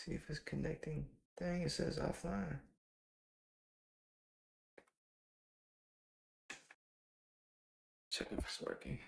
See if it's connecting. Dang, it says offline. Check if it's working.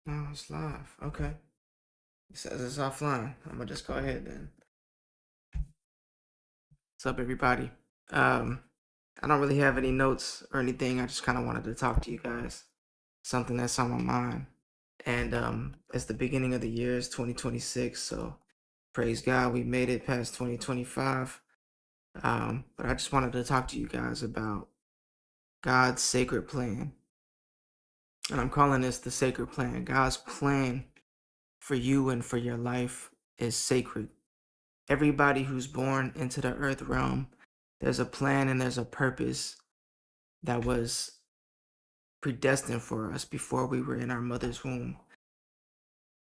No, it's live. Okay. It says it's offline. I'm gonna just go ahead then. What's up, everybody? Um, I don't really have any notes or anything. I just kind of wanted to talk to you guys. Something that's on my mind. And it's the beginning of the year, it's 2026, so praise God we made it past 2025. But I just wanted to talk to you guys about God's sacred plan. And I'm calling this the sacred plan. God's plan for you and for your life is sacred. Everybody who's born into the earth realm, there's a plan and there's a purpose that was predestined for us before we were in our mother's womb.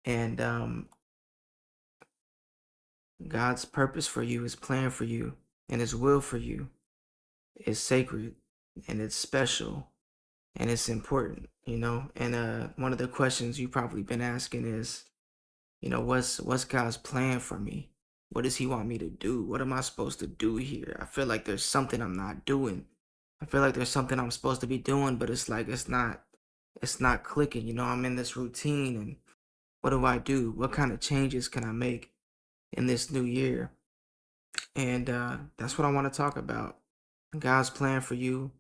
And God's purpose for you, his plan for you, and his will for you is sacred and it's special and it's important, you know. And one of the questions you've probably been asking is, you know, what's God's plan for me? What does he want me to do? What am I supposed to do here? I feel like there's something I'm not doing. I feel like there's something I'm supposed to be doing, but it's like it's not clicking, you know. I'm in this routine and what do I do? What kind of changes can I make in this new year? And that's what I want to talk about. God's plan for you,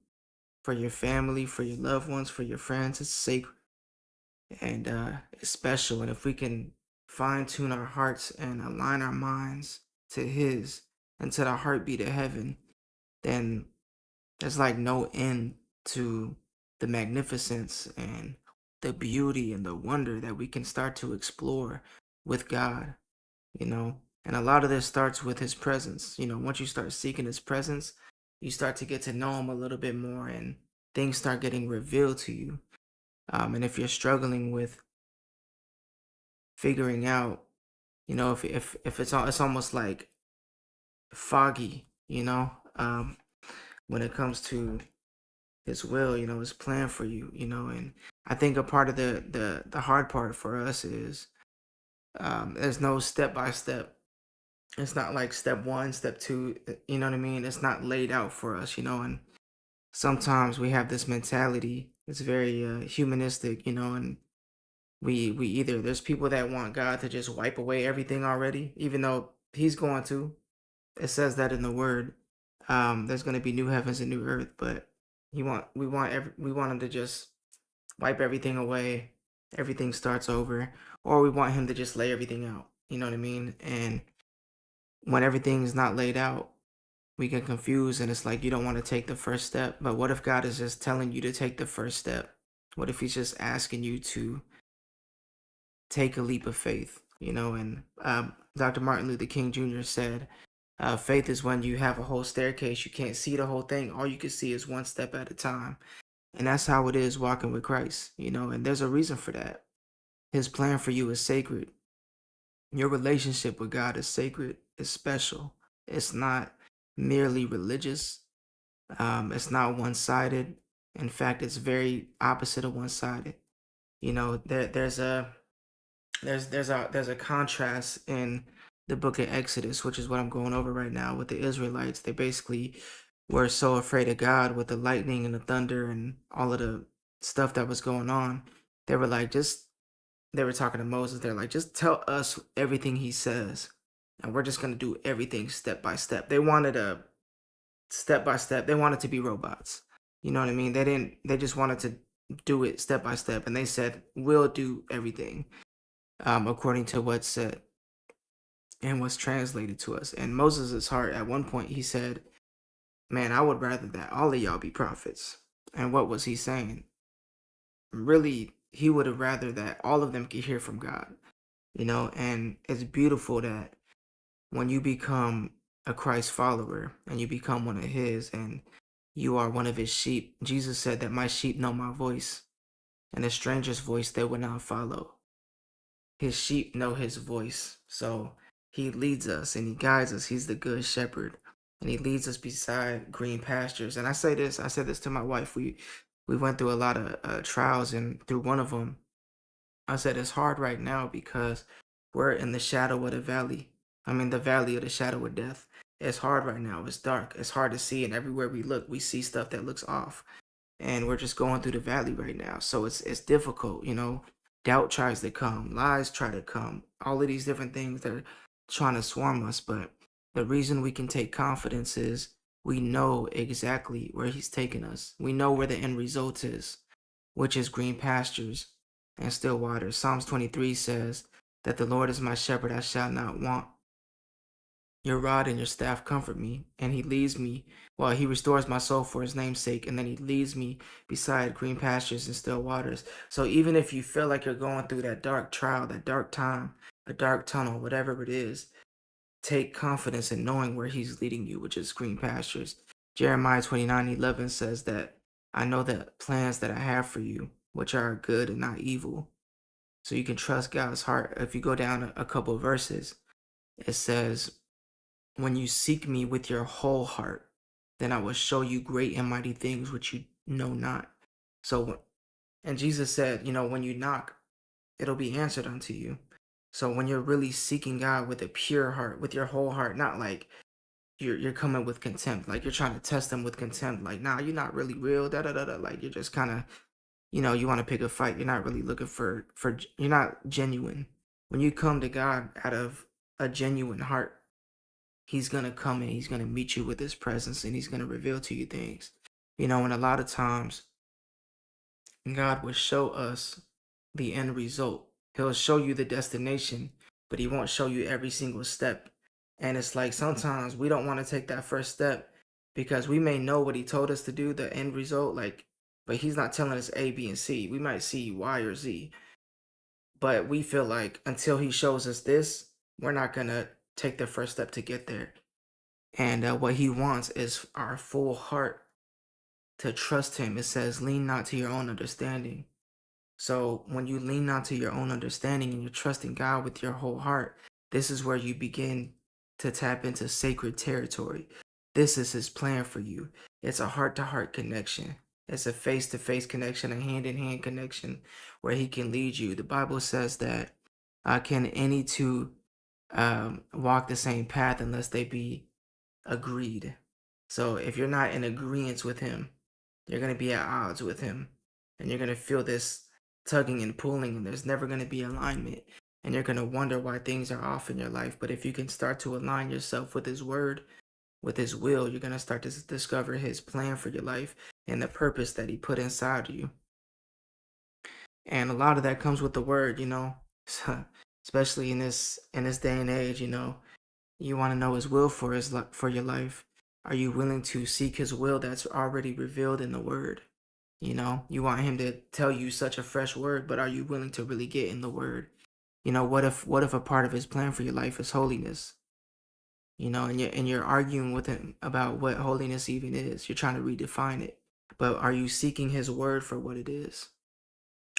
for your family, for your loved ones, for your friends. It's sacred and it's special. And if we can fine tune our hearts and align our minds to His and to the heartbeat of heaven, then there's like no end to the magnificence and the beauty and the wonder that we can start to explore with God, you know. And a lot of this starts with his presence. You know, once you start seeking his presence, you start to get to know him a little bit more and things start getting revealed to you. And if you're struggling with figuring out, you know, if it's almost like foggy, you know, when it comes to his will, you know, his plan for you, you know. And I think a part of the hard part for us is there's no step by step. It's not like step one, step two, you know what I mean? It's not laid out for us, you know. And sometimes we have this mentality, it's very humanistic, you know. And we either, there's people that want God to just wipe away everything already, even though he's going to. It says that in the word. There's going to be new heavens and new earth, but we want him to just wipe everything away, everything starts over, or we want him to just lay everything out, you know what I mean? And when everything's not laid out, we get confused and it's like you don't want to take the first step. But what if God is just telling you to take the first step? What if he's just asking you to take a leap of faith, you know? And Dr. Martin Luther King Jr. said, faith is when you have a whole staircase, you can't see the whole thing. All you can see is one step at a time. And that's how it is walking with Christ, you know. And there's a reason for that. His plan for you is sacred. Your relationship with God is sacred, it's special. It's not merely religious. It's not one-sided. In fact, it's very opposite of one-sided. You know, there's a contrast in the book of Exodus, which is what I'm going over right now with the Israelites. They basically were so afraid of God with the lightning and the thunder and all of the stuff that was going on. They were like, just they were talking to Moses. They're like, just tell us everything he says, and we're just gonna do everything step by step. They wanted a step by step. They wanted to be robots. You know what I mean? They didn't. They just wanted to do it step by step, and they said, "We'll do everything according to what's said and what's translated to us." And Moses' heart, at one point, he said, "Man, I would rather that all of y'all be prophets." And what was he saying? Really, he would have rather that all of them could hear from God. You know, and it's beautiful that when you become a Christ follower and you become one of his and you are one of his sheep, Jesus said that my sheep know my voice and a stranger's voice they will not follow. His sheep know his voice. So he leads us and he guides us. He's the good shepherd. and he leads us beside green pastures. And I said this to my wife. We went through a lot of trials, and through one of them, I said it's hard right now because we're in the shadow of the valley. I mean, the valley of the shadow of death. It's hard right now. It's dark. It's hard to see, and everywhere we look, we see stuff that looks off. And we're just going through the valley right now. So it's difficult, you know. Doubt tries to come, lies try to come, all of these different things that are trying to swarm us. But the reason we can take confidence is we know exactly where he's taking us. We know where the end result is, which is green pastures and still waters. Psalms 23 says that the Lord is my shepherd, I shall not want. Your rod and your staff comfort me, and he leads me. Well, he restores my soul for his name's sake, and then he leads me beside green pastures and still waters. So even if you feel like you're going through that dark trial, that dark time, a dark tunnel, whatever it is, take confidence in knowing where he's leading you, which is green pastures. Jeremiah 29:11 says that I know the plans that I have for you, which are good and not evil. So you can trust God's heart. If you go down a couple of verses, it says, when you seek me with your whole heart, then I will show you great and mighty things which you know not. So, and Jesus said, you know, when you knock, it'll be answered unto you. So when you're really seeking God with a pure heart, with your whole heart, not like you're coming with contempt, like you're trying to test them with contempt, like, nah, you're not really real, da da da da. Like you're just kind of, you know, you want to pick a fight. You're not really looking for you're not genuine. When you come to God out of a genuine heart, he's gonna come and he's gonna meet you with his presence and he's gonna reveal to you things. You know, and a lot of times God will show us the end result. He'll show you the destination, but he won't show you every single step. And it's like sometimes we don't want to take that first step because we may know what he told us to do, the end result, like, but he's not telling us A, B, and C. We might see Y or Z, but we feel like until he shows us this, we're not gonna take the first step to get there. And what he wants is our full heart to trust him. It says, lean not to your own understanding. So when you lean not to your own understanding and you're trusting God with your whole heart, this is where you begin to tap into sacred territory. This is his plan for you. It's a heart to heart connection. It's a face to face connection, a hand in hand connection where he can lead you. The Bible says that can any two walk the same path unless they be agreed. So if you're not in agreement with him, you're going to be at odds with him. And you're going to feel this tugging and pulling, and there's never going to be alignment. And you're going to wonder why things are off in your life. But if you can start to align yourself with his word, with his will, you're going to start to discover his plan for your life and the purpose that he put inside you. And a lot of that comes with the word, you know, especially in this day and age, you know. You want to know his will for for your life. Are you willing to seek his will that's already revealed in the word? You know, you want him to tell you such a fresh word, but are you willing to really get in the word? You know, what if a part of his plan for your life is holiness? You know, and you're arguing with him about what holiness even is. You're trying to redefine it. But are you seeking his word for what it is?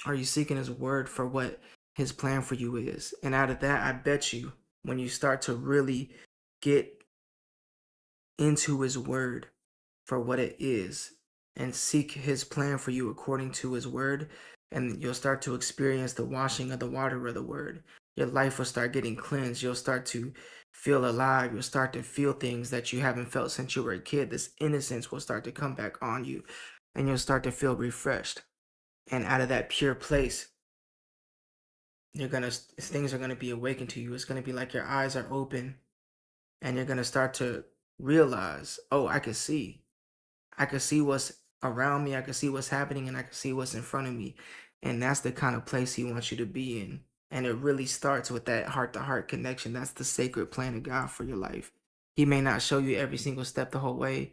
Are you seeking his word for what his plan for you is? And out of that, I bet you when you start to really get into his word for what it is and seek his plan for you according to his word, and you'll start to experience the washing of the water of the word. Your life will start getting cleansed. You'll start to feel alive. You'll start to feel things that you haven't felt since you were a kid. This innocence will start to come back on you, and you'll start to feel refreshed. And out of that pure place, things are gonna be awakened to you. It's gonna be like your eyes are open, and you're gonna start to realize, oh, I can see what's around me, I can see what's happening, and I can see what's in front of me. And that's the kind of place he wants you to be in. And it really starts with that heart to heart connection. That's the sacred plan of God for your life. He may not show you every single step the whole way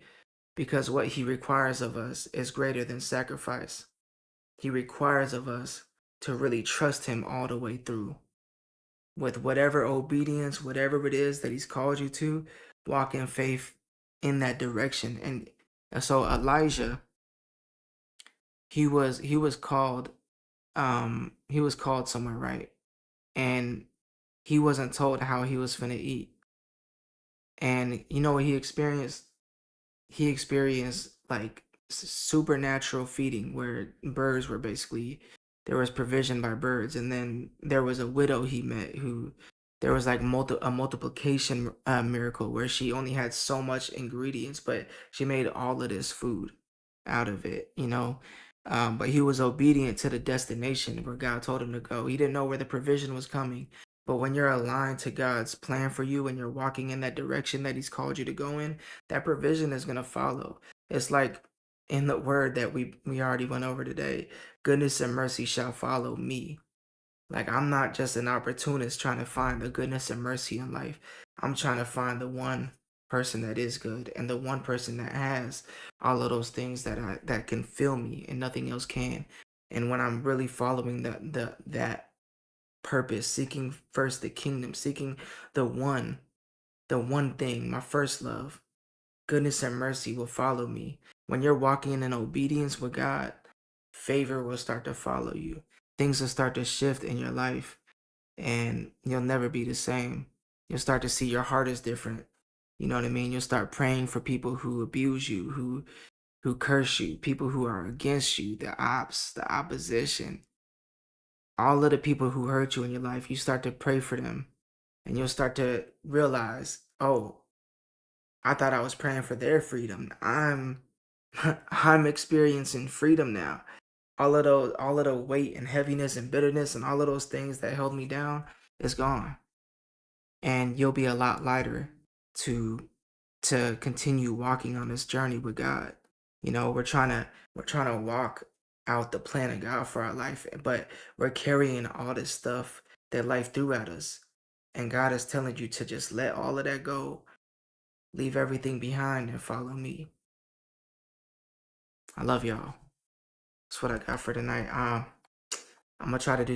because what he requires of us is greater than sacrifice. He requires of us to really trust him all the way through. With whatever obedience, whatever it is that he's called you to, walk in faith in that direction. And so Elijah, he was called he was called somewhere, right? And he wasn't told how he was finna eat. And you know what he experienced? He experienced like supernatural feeding where birds were basically, there was provision by birds. And then there was a widow he met who, there was like a multiplication miracle where she only had so much ingredients, but she made all of this food out of it, you know. But he was obedient to the destination where God told him to go. He didn't know where the provision was coming, but when you're aligned to God's plan for you and you're walking in that direction that He's called you to go in, that provision is going to follow. It's like in the word that we already went over today, goodness and mercy shall follow me. Like, I'm not just an opportunist trying to find the goodness and mercy in life. I'm trying to find the one person that is good and the one person that has all of those things that can fill me and nothing else can. And when I'm really following that purpose, seeking first the kingdom, seeking the one thing, my first love, goodness and mercy will follow me. When you're walking in obedience with God, favor will start to follow you. Things will start to shift in your life and you'll never be the same. You'll start to see your heart is different. You know what I mean? You'll start praying for people who abuse you, who curse you, people who are against you, the ops, the opposition, all of the people who hurt you in your life. You start to pray for them and you'll start to realize, oh, I thought I was praying for their freedom. I'm experiencing freedom now. All of the weight and heaviness and bitterness and all of those things that held me down is gone. And you'll be a lot lighter to continue walking on this journey with God. You know, we're trying to walk out the plan of God for our life, but we're carrying all this stuff that life threw at us. And God is telling you to just let all of that go, leave everything behind and follow me. I love y'all. That's what I got for tonight. I'm gonna try to do